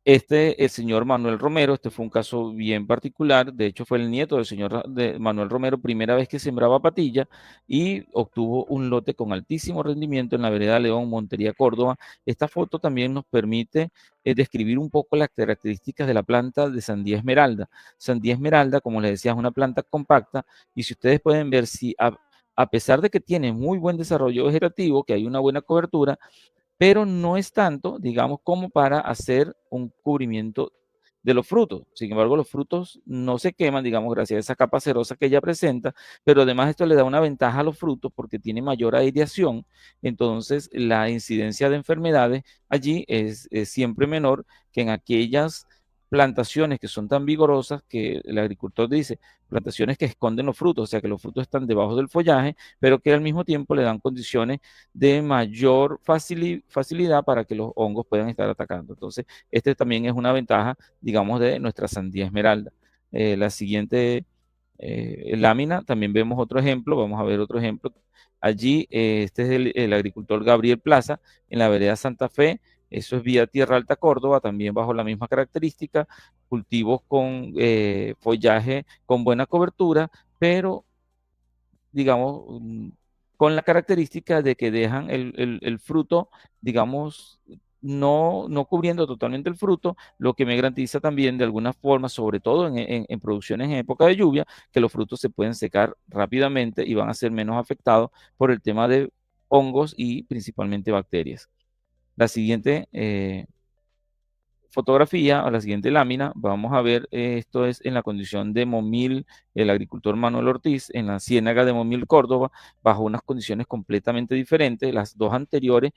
Speaker 1: El señor Manuel Romero, este fue un caso bien particular, de hecho fue el nieto del señor de Manuel Romero, primera vez que sembraba patilla y obtuvo un lote con altísimo rendimiento en la vereda León, Montería, Córdoba. Esta foto también nos permite describir un poco las características de la planta de sandía esmeralda. Sandía esmeralda, como les decía, es una planta compacta y si ustedes pueden ver, si a pesar de que tiene muy buen desarrollo vegetativo, que hay una buena cobertura, pero no es tanto, digamos, como para hacer un cubrimiento de los frutos. Sin embargo, los frutos no se queman, digamos, gracias a esa capa cerosa que ella presenta, pero además esto le da una ventaja a los frutos porque tiene mayor aireación, entonces la incidencia de enfermedades allí es siempre menor que en aquellas plantaciones que son tan vigorosas que el agricultor dice, plantaciones que esconden los frutos, o sea que los frutos están debajo del follaje, pero que al mismo tiempo le dan condiciones de mayor facilidad para que los hongos puedan estar atacando. Entonces, este también es una ventaja, digamos, de nuestra sandía esmeralda. La siguiente lámina, también vemos otro ejemplo, vamos a ver otro ejemplo. Allí, este es el agricultor Gabriel Plaza, en la vereda Santa Fe, eso es vía Tierra Alta, Córdoba, también bajo la misma característica, cultivos con follaje con buena cobertura, pero digamos, con la característica de que dejan el fruto, digamos, no cubriendo totalmente el fruto, lo que me garantiza también de alguna forma, sobre todo en producciones en época de lluvia, que los frutos se pueden secar rápidamente y van a ser menos afectados por el tema de hongos y principalmente bacterias. La siguiente fotografía o la siguiente lámina, vamos a ver, esto es en la condición de Momil, el agricultor Manuel Ortiz, en la ciénaga de Momil, Córdoba, bajo unas condiciones completamente diferentes. Las dos anteriores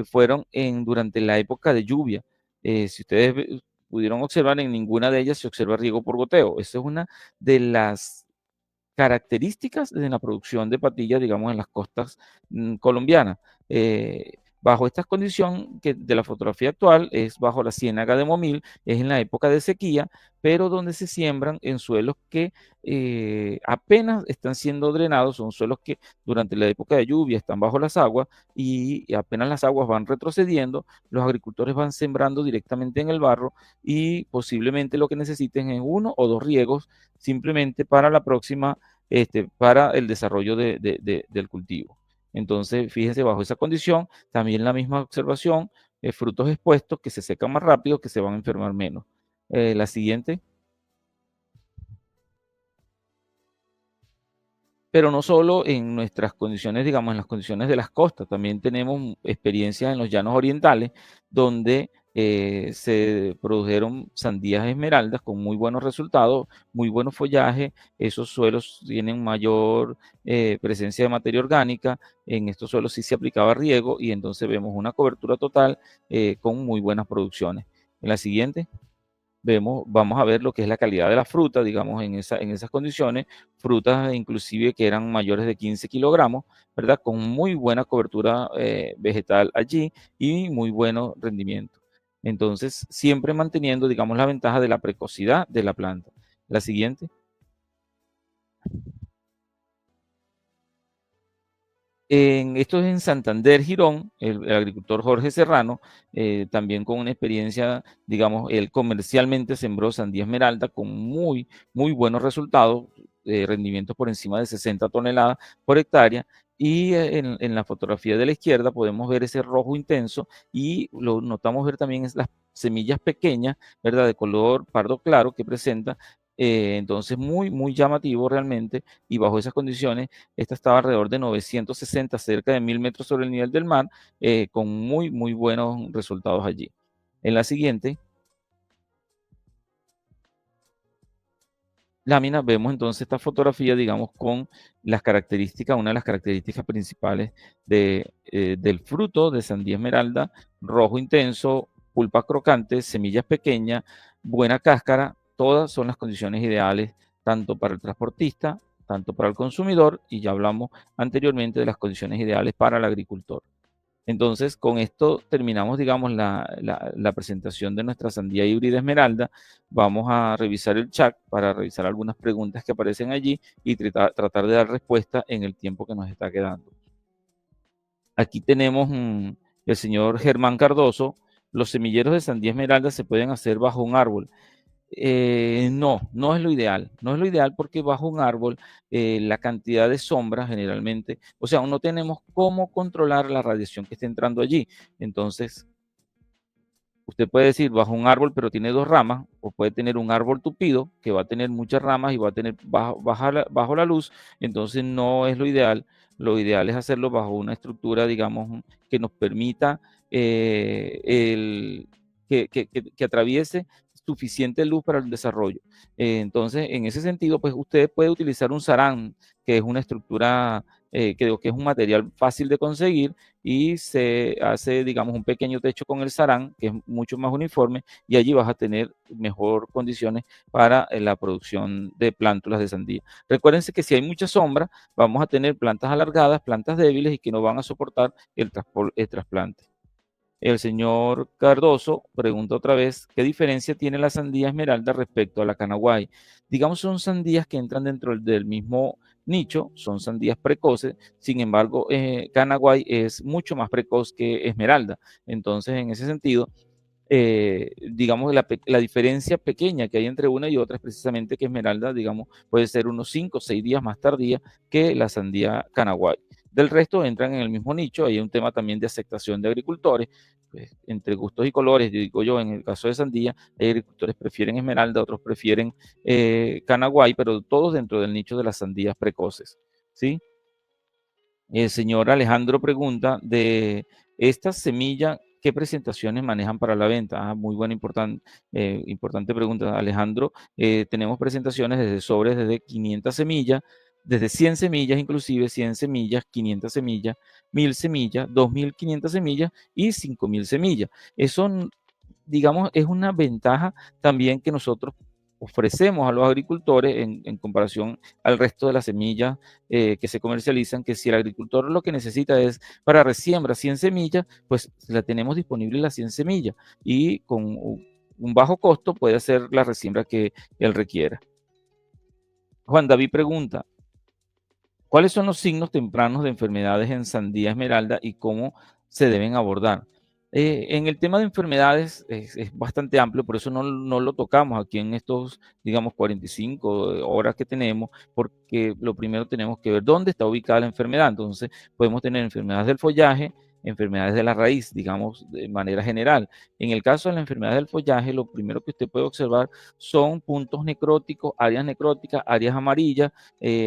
Speaker 1: fueron durante la época de lluvia. Si ustedes pudieron observar, en ninguna de ellas se observa riego por goteo. Esa es una de las características de la producción de patillas, digamos, en las costas colombianas. Bajo esta condición que de la fotografía actual es bajo la ciénaga de Momil, es en la época de sequía, pero donde se siembran en suelos que apenas están siendo drenados, son suelos que durante la época de lluvia están bajo las aguas y apenas las aguas van retrocediendo, los agricultores van sembrando directamente en el barro y posiblemente lo que necesiten es uno o dos riegos simplemente para la próxima, para el desarrollo del cultivo. Entonces, fíjense, bajo esa condición, también la misma observación, frutos expuestos que se secan más rápido, que se van a enfermar menos. La siguiente. Pero no solo en nuestras condiciones, digamos, en las condiciones de las costas, también tenemos experiencias en los llanos orientales, donde se produjeron sandías esmeraldas con muy buenos resultados, muy buenos follajes, esos suelos tienen mayor presencia de materia orgánica, en estos suelos sí se aplicaba riego y entonces vemos una cobertura total con muy buenas producciones. En la siguiente vamos a ver lo que es la calidad de la fruta, digamos, en esas condiciones, frutas inclusive que eran mayores de 15 kilogramos, ¿verdad? Con muy buena cobertura vegetal allí y muy bueno rendimiento. Entonces, siempre manteniendo, digamos, la ventaja de la precocidad de la planta. La siguiente. Esto es en Santander, Girón, el agricultor Jorge Serrano, también con una experiencia, digamos, él comercialmente sembró sandía esmeralda con muy buenos resultados, rendimientos por encima de 60 toneladas por hectárea. Y en la fotografía de la izquierda podemos ver ese rojo intenso y lo notamos ver también es las semillas pequeñas, ¿verdad? De color pardo claro que presenta. Entonces, muy llamativo realmente. Y bajo esas condiciones, esta estaba alrededor de 960, cerca de 1000 metros sobre el nivel del mar, con muy buenos resultados allí. En la siguiente, lámina vemos entonces esta fotografía, digamos, con las características, una de las características principales del fruto de sandía esmeralda: rojo intenso, pulpa crocante, semillas pequeñas, buena cáscara. Todas son las condiciones ideales tanto para el transportista, tanto para el consumidor, y ya hablamos anteriormente de las condiciones ideales para el agricultor. Entonces, con esto terminamos, digamos, la presentación de nuestra sandía híbrida esmeralda. Vamos a revisar el chat para revisar algunas preguntas que aparecen allí y tratar de dar respuesta en el tiempo que nos está quedando. Aquí tenemos el señor Germán Cardoso. Los semilleros de sandía esmeralda se pueden hacer bajo un árbol. No, no es lo ideal. No es lo ideal porque bajo un árbol la cantidad de sombra generalmente, o sea, no tenemos cómo controlar la radiación que está entrando allí. Entonces, usted puede decir bajo un árbol, pero tiene dos ramas, o puede tener un árbol tupido que va a tener muchas ramas y va a tener bajo la luz. Entonces no es lo ideal. Lo ideal es hacerlo bajo una estructura, digamos, que nos permita que atraviese suficiente luz para el desarrollo. Entonces, en ese sentido, pues usted puede utilizar un sarán, que es una estructura, que es un material fácil de conseguir, y se hace, digamos, un pequeño techo con el sarán, que es mucho más uniforme, y allí vas a tener mejor condiciones para la producción de plántulas de sandía. Recuérdense que si hay mucha sombra, vamos a tener plantas alargadas, plantas débiles y que no van a soportar el trasplante. El señor Cardoso pregunta otra vez, ¿qué diferencia tiene la sandía esmeralda respecto a la Canaguay? Digamos, son sandías que entran dentro del mismo nicho, son sandías precoces. Sin embargo, Canaguay es mucho más precoz que esmeralda. Entonces, en ese sentido, digamos, la diferencia pequeña que hay entre una y otra es precisamente que esmeralda, digamos, puede ser unos 5 o 6 días más tardía que la sandía Canaguay. Del resto entran en el mismo nicho. Hay un tema también de aceptación de agricultores, pues, entre gustos y colores. Digo yo, en el caso de sandía, hay agricultores prefieren esmeralda, otros prefieren Canaguay, pero todos dentro del nicho de las sandías precoces, ¿sí? El señor Alejandro pregunta de esta semilla, ¿qué presentaciones manejan para la venta? Muy buena, importante pregunta, Alejandro. Tenemos presentaciones desde sobres, desde 500 semillas, desde 100 semillas, inclusive 100 semillas, 500 semillas, 1000 semillas, 2500 semillas y 5000 semillas. Eso, digamos, es una ventaja también que nosotros ofrecemos a los agricultores en comparación al resto de las semillas que se comercializan, que si el agricultor lo que necesita es para resiembra 100 semillas, pues la tenemos disponible las 100 semillas, y con un bajo costo puede hacer la resiembra que él requiera. Juan David pregunta, ¿cuáles son los signos tempranos de enfermedades en sandía esmeralda y cómo se deben abordar? En el tema de enfermedades es bastante amplio, por eso no lo tocamos aquí en estos, digamos, 45 horas que tenemos, porque lo primero tenemos que ver dónde está ubicada la enfermedad. Entonces, podemos tener enfermedades del follaje, enfermedades de la raíz, digamos, de manera general. En el caso de la enfermedad del follaje, lo primero que usted puede observar son puntos necróticos, áreas necróticas, áreas amarillas,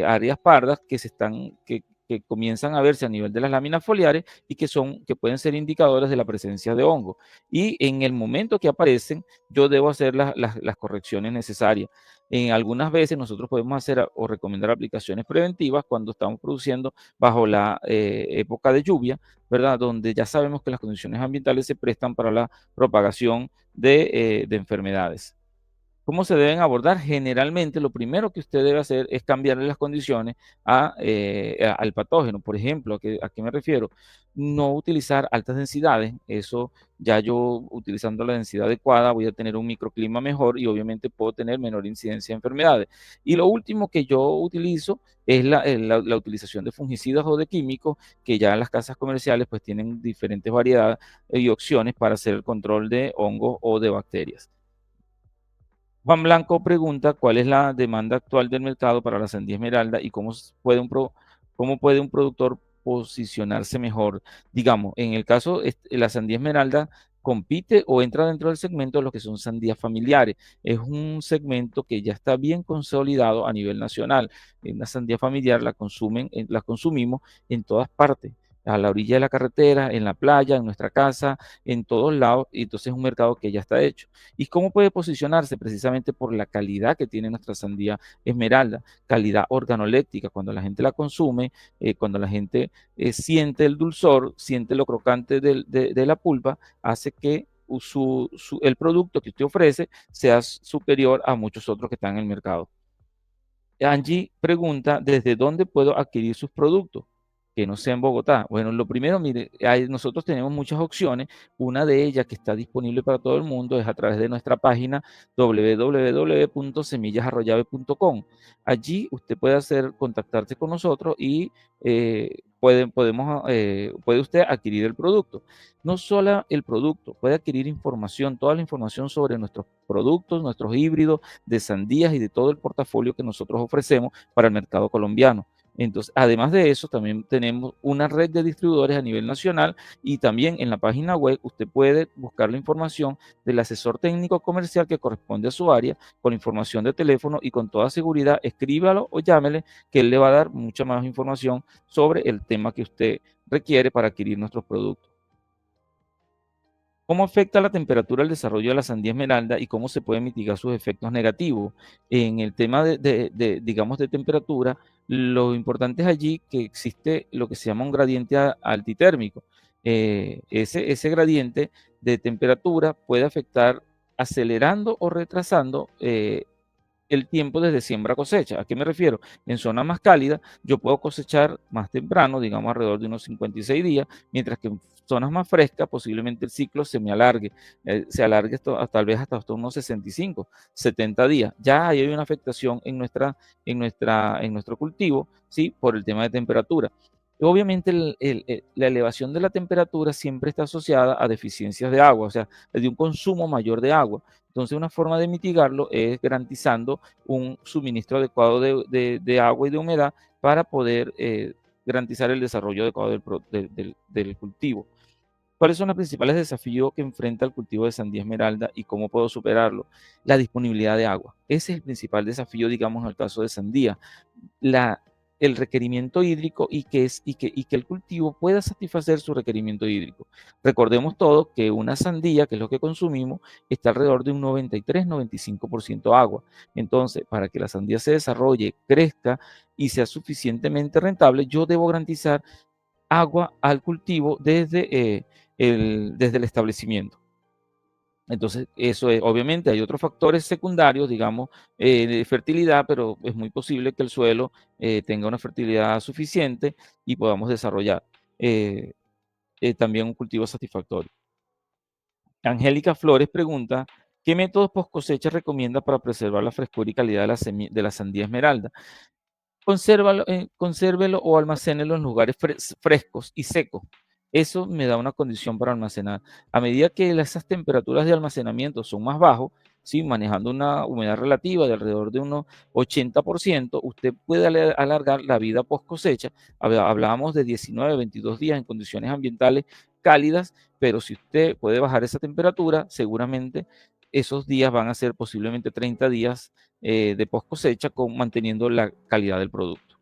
Speaker 1: áreas pardas que comienzan a verse a nivel de las láminas foliares y que pueden ser indicadores de la presencia de hongo. Y en el momento que aparecen, yo debo hacer las correcciones necesarias. En algunas veces nosotros podemos hacer o recomendar aplicaciones preventivas cuando estamos produciendo bajo la época de lluvia, ¿verdad? Donde ya sabemos que las condiciones ambientales se prestan para la propagación de enfermedades. ¿Cómo se deben abordar? Generalmente, lo primero que usted debe hacer es cambiarle las condiciones al patógeno. Por ejemplo, ¿a qué me refiero? No utilizar altas densidades. Eso ya yo, utilizando la densidad adecuada, voy a tener un microclima mejor y obviamente puedo tener menor incidencia de enfermedades. Y lo último que yo utilizo es la utilización de fungicidas o de químicos, que ya en las casas comerciales pues tienen diferentes variedades y opciones para hacer el control de hongos o de bacterias. Juan Blanco pregunta cuál es la demanda actual del mercado para la sandía esmeralda y cómo puede un productor posicionarse mejor. Digamos, en el caso, la sandía esmeralda compite o entra dentro del segmento de lo que son sandías familiares. Es un segmento que ya está bien consolidado a nivel nacional. Una sandía familiar la consumimos en todas partes. a la orilla de la carretera, en la playa, en nuestra casa, en todos lados, y entonces es un mercado que ya está hecho. ¿Y cómo puede posicionarse? Precisamente por la calidad que tiene nuestra sandía esmeralda, calidad organoléptica. Cuando la gente la consume, cuando la gente siente el dulzor, siente lo crocante de la pulpa, hace que el producto que usted ofrece sea superior a muchos otros que están en el mercado. Angie pregunta, ¿desde dónde puedo adquirir sus productos? Que no sea en Bogotá. Bueno, lo primero, mire, nosotros tenemos muchas opciones. Una de ellas que está disponible para todo el mundo es a través de nuestra página www.semillasarroyave.com. Allí usted puede contactarse con nosotros y puede usted adquirir el producto. No solo el producto, puede adquirir información, toda la información sobre nuestros productos, nuestros híbridos de sandías y de todo el portafolio que nosotros ofrecemos para el mercado colombiano. Entonces, además de eso, también tenemos una red de distribuidores a nivel nacional y también en la página web usted puede buscar la información del asesor técnico comercial que corresponde a su área con información de teléfono y con toda seguridad escríbalo o llámele que él le va a dar mucha más información sobre el tema que usted requiere para adquirir nuestros productos. ¿Cómo afecta la temperatura el desarrollo de la sandía esmeralda y cómo se pueden mitigar sus efectos negativos? En el tema digamos, de temperatura, lo importante es allí que existe lo que se llama un gradiente altitérmico. Ese gradiente de temperatura puede afectar acelerando o retrasando el tiempo desde siembra a cosecha. ¿A qué me refiero? En zona más cálida, yo puedo cosechar más temprano, digamos alrededor de unos 56 días, mientras que en zonas más frescas posiblemente el ciclo se me alargue, se alargue tal vez hasta unos 65, 70 días. Ya ahí hay una afectación en nuestro cultivo, ¿sí? Por el tema de temperatura. Obviamente la elevación de la temperatura siempre está asociada a deficiencias de agua, o sea, de un consumo mayor de agua. Entonces, una forma de mitigarlo es garantizando un suministro adecuado de agua y de humedad para poder garantizar el desarrollo adecuado del cultivo. ¿Cuáles son los principales desafíos que enfrenta el cultivo de sandía esmeralda y cómo puedo superarlo? La disponibilidad de agua. Ese es el principal desafío, digamos, en el caso de sandía. La, el requerimiento hídrico y que el cultivo pueda satisfacer su requerimiento hídrico. Recordemos todos que una sandía, que es lo que consumimos, está alrededor de un 93-95% agua. Entonces, para que la sandía se desarrolle, crezca y sea suficientemente rentable, yo debo garantizar agua al cultivo desde el establecimiento. Entonces, eso es, obviamente hay otros factores secundarios, digamos, de fertilidad, pero es muy posible que el suelo tenga una fertilidad suficiente y podamos desarrollar eh, también un cultivo satisfactorio. Angélica Flores pregunta, ¿qué métodos post cosecha recomienda para preservar la frescura y calidad de la sandía esmeralda? Consérvelo o almacénelo en lugares frescos y secos. Eso me da una condición para almacenar. A medida que esas temperaturas de almacenamiento son más bajos, ¿sí? Manejando una humedad relativa de alrededor de unos 80%, usted puede alargar la vida post cosecha. Hablábamos de 19, 22 días en condiciones ambientales cálidas, pero si usted puede bajar esa temperatura, seguramente esos días van a ser posiblemente 30 días de post cosecha manteniendo la calidad del producto.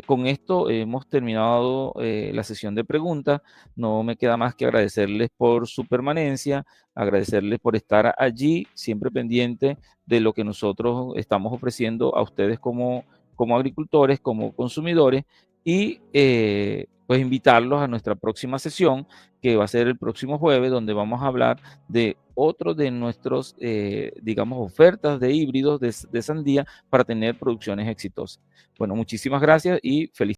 Speaker 1: Con esto hemos terminado la sesión de preguntas. No me queda más que agradecerles por su permanencia, agradecerles por estar allí, siempre pendiente de lo que nosotros estamos ofreciendo a ustedes como agricultores, como consumidores, y pues invitarlos a nuestra próxima sesión, que va a ser el próximo jueves, donde vamos a hablar de otro de nuestros, digamos, ofertas de híbridos de sandía para tener producciones exitosas. Bueno, muchísimas gracias y feliz.